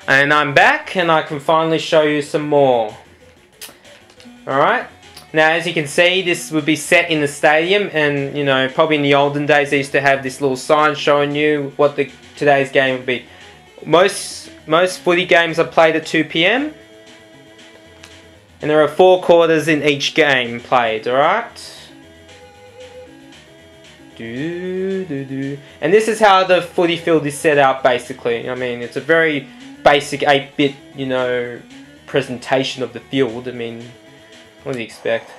And I'm back, and I can finally show you some more. Alright, now as you can see, this would be set in the stadium, and you know, probably in the olden days they used to have this little sign showing you what today's game would be. Most footy games are played at 2 PM, and there are 4 quarters in each game played, alright? And this is how the footy field is set up, basically. I mean, it's a very basic 8-bit, you know, presentation of the field. I mean, what do you expect?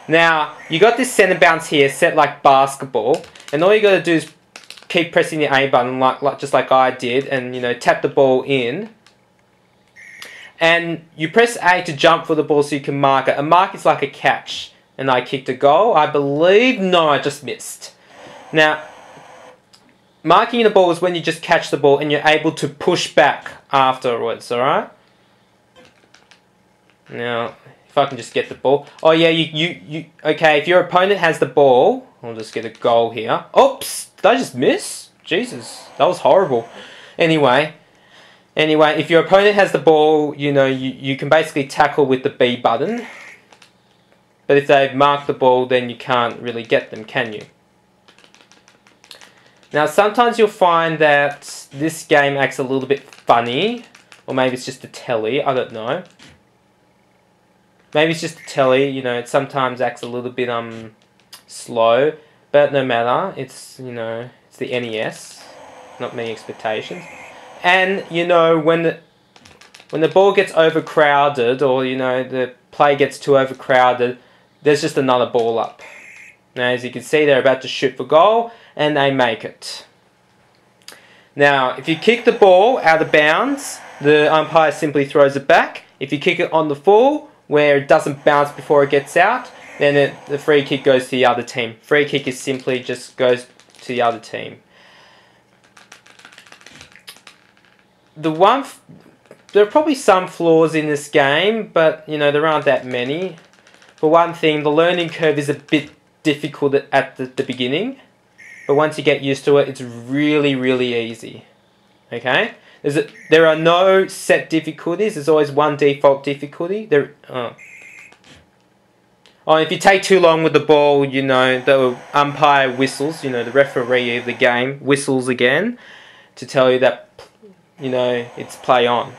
Now, you got this center bounce here set like basketball, and all you got to do is keep pressing the A button, just like I did, and you know, tap the ball in. And you press A to jump for the ball so you can mark it. A mark is like a catch, and I kicked a goal. I believe, no, I just missed. Now, marking the ball is when you just catch the ball and you're able to push back afterwards, alright? Now, if I can just get the ball. Oh yeah, okay, if your opponent has the ball, I'll just get a goal here. Oops, did I just miss? Jesus, that was horrible. Anyway, if your opponent has the ball, you know, you can basically tackle with the B button. But if they've marked the ball, then you can't really get them, can you? Now, sometimes you'll find that this game acts a little bit funny, or maybe it's just the telly, I don't know. Maybe it's just the telly, you know, it sometimes acts a little bit slow, but no matter, it's, you know, it's the NES, not many expectations. And, you know, when the ball gets overcrowded, or, you know, the play gets too overcrowded, there's just another ball up. Now, as you can see, they're about to shoot for goal, and they make it. Now, if you kick the ball out of bounds, the umpire simply throws it back. If you kick it on the full, where it doesn't bounce before it gets out, then the free kick goes to the other team. Free kick is simply just goes to the other team. There are probably some flaws in this game, but you know, there aren't that many. For one thing, the learning curve is a bit difficult at the beginning, but once you get used to it, it's really, really easy. Okay? There are no set difficulties. There's always one default difficulty. If you take too long with the ball, you know, the umpire whistles, you know, the referee of the game whistles again to tell you that, you know, it's play on.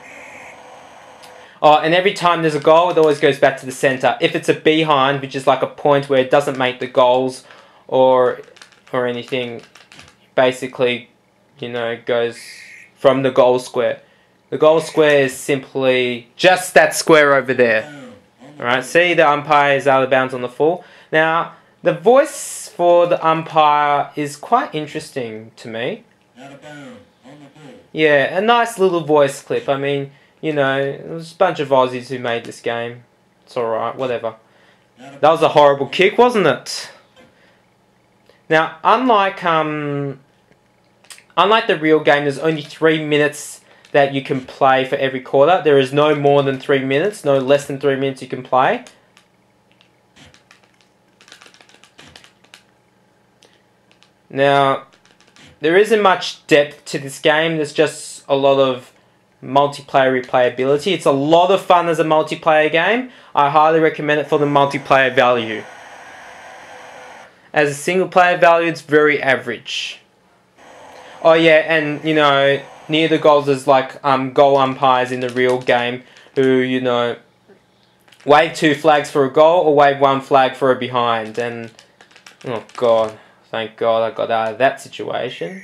Oh, and every time there's a goal, it always goes back to the centre. If it's a behind, which is like a point where it doesn't make the goals or anything, basically, you know, goes from the goal square. The goal square is simply just that square over there. Alright, see, the umpire is out of bounds on the full. Now, the voice for the umpire is quite interesting to me. Out of bounds on the full. Yeah, a nice little voice clip. I mean, you know, it was a bunch of Aussies who made this game. It's alright, whatever. That was a horrible kick, wasn't it? Now, unlike the real game, there's only 3 minutes that you can play for every quarter. There is no more than 3 minutes, no less than 3 minutes you can play. Now, there isn't much depth to this game. There's just a lot of multiplayer replayability. It's a lot of fun as a multiplayer game. I highly recommend it for the multiplayer value. As a single player value, it's very average. Oh yeah, and you know, near the goals there's like goal umpires in the real game who, you know, wave 2 flags for a goal or wave 1 flag for a behind. And oh god, thank god I got out of that situation.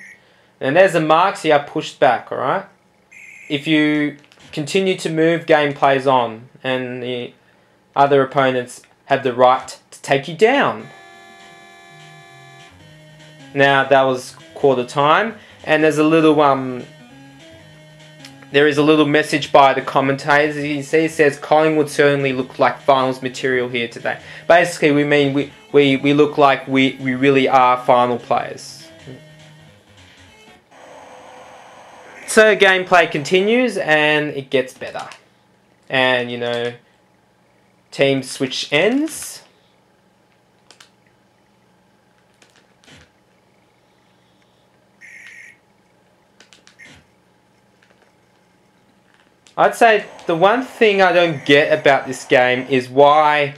And there's a mark, see I pushed back, alright? If you continue to move, game plays on, and the other opponents have the right to take you down. Now that was quarter time, and there's a little there is a little message by the commentators. As you can see, it says Collingwood certainly look like finals material here today. Basically, we mean we look like we really are final players. So gameplay continues and it gets better. And you know, teams switch ends. I'd say the one thing I don't get about this game is why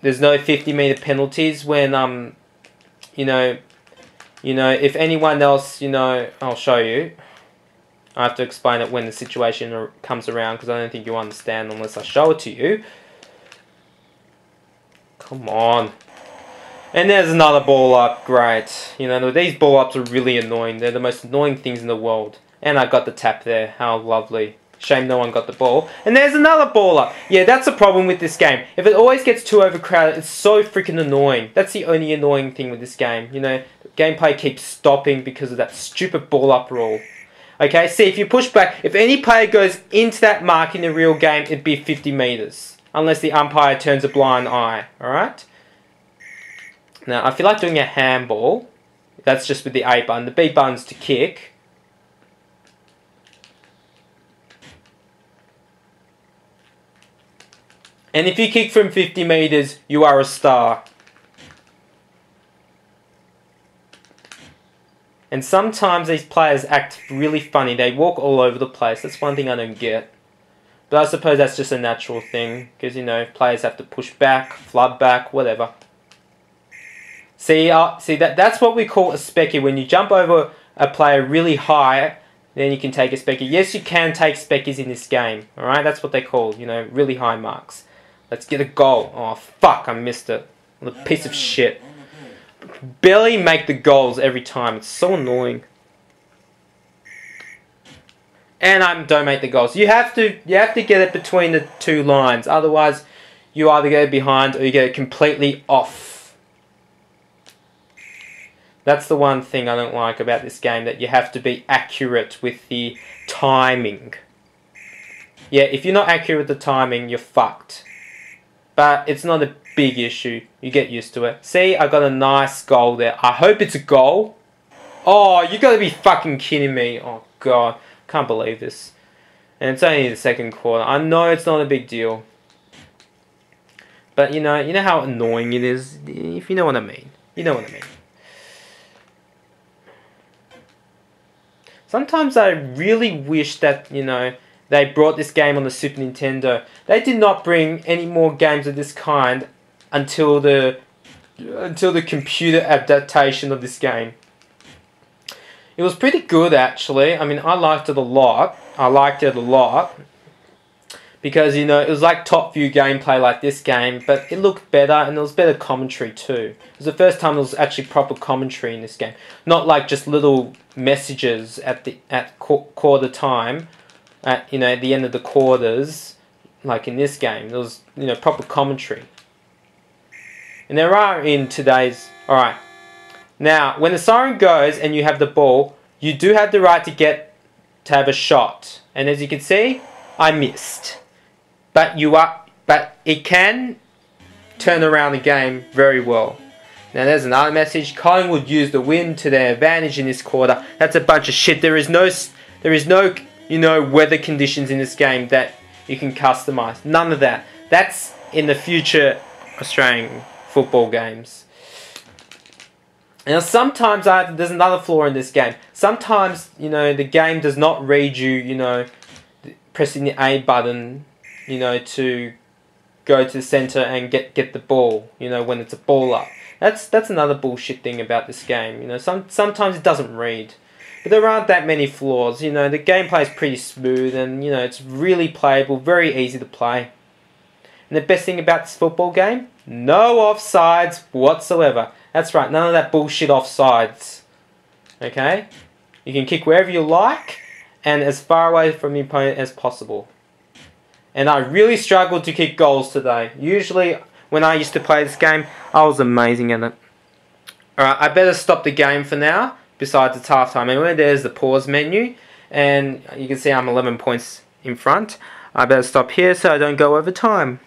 there's no 50-meter penalties when if anyone else, I'll show you. I have to explain it when the situation comes around because I don't think you'll understand unless I show it to you. Come on. And there's another ball up. Great. These ball ups are really annoying. They're the most annoying things in the world. And I got the tap there. How lovely. Shame no one got the ball. And there's another ball up. Yeah, that's the problem with this game. If it always gets too overcrowded, it's so freaking annoying. That's the only annoying thing with this game. Gameplay keeps stopping because of that stupid ball up rule. Okay, see, if you push back, if any player goes into that mark in the real game, it'd be 50 meters. Unless the umpire turns a blind eye. Alright? Now, I feel like doing a handball. That's just with the A button. The B button's to kick. And if you kick from 50 meters, you are a star. And sometimes these players act really funny. They walk all over the place. That's one thing I don't get. But I suppose that's just a natural thing. Because, players have to push back, flood back, whatever. See that's what we call a specky. When you jump over a player really high, then you can take a specky. Yes, you can take speckies in this game. Alright, that's what they call, really high marks. Let's get a goal. Oh, fuck, I missed it. What a piece of shit. Barely make the goals every time. It's so annoying. And I don't make the goals. You have to get it between the two lines. Otherwise, you either get it behind or you get it completely off. That's the one thing I don't like about this game, that you have to be accurate with the timing. Yeah, if you're not accurate with the timing, you're fucked. But it's not a big issue. You get used to it. See, I got a nice goal there. I hope it's a goal. Oh, you gotta be fucking kidding me. Oh, God. Can't believe this. And it's only the second quarter. I know it's not a big deal. But, you know how annoying it is? If you know what I mean. You know what I mean. Sometimes I really wish that, they brought this game on the Super Nintendo. They did not bring any more games of this kind until the computer adaptation of this game. It was pretty good, actually. I mean, I liked it a lot. Because, it was like top view gameplay like this game, but it looked better and there was better commentary too. It was the first time there was actually proper commentary in this game. Not like just little messages at quarter time. At the end of the quarters, like in this game, there was proper commentary, and there are in today's. All right, now when the siren goes and you have the ball, you do have the right to have a shot, and as you can see, I missed, but it can turn around the game very well. Now there's another message. Collingwood used the wind to their advantage in this quarter. That's a bunch of shit. There is no weather conditions in this game that you can customize. None of that. That's in the future Australian football games. Now sometimes there's another flaw in this game. Sometimes, the game does not read you, pressing the A button, to go to the center and get the ball, when it's a ball up. That's another bullshit thing about this game. Sometimes it doesn't read. But there aren't that many flaws. The gameplay is pretty smooth and, it's really playable, very easy to play. And the best thing about this football game? No offsides whatsoever. That's right, none of that bullshit offsides. Okay? You can kick wherever you like and as far away from the opponent as possible. And I really struggled to kick goals today. Usually, when I used to play this game, I was amazing at it. Alright, I better stop the game for now. Besides it's half time anyway, there's the pause menu. And you can see I'm 11 points in front. I better stop here so I don't go over time.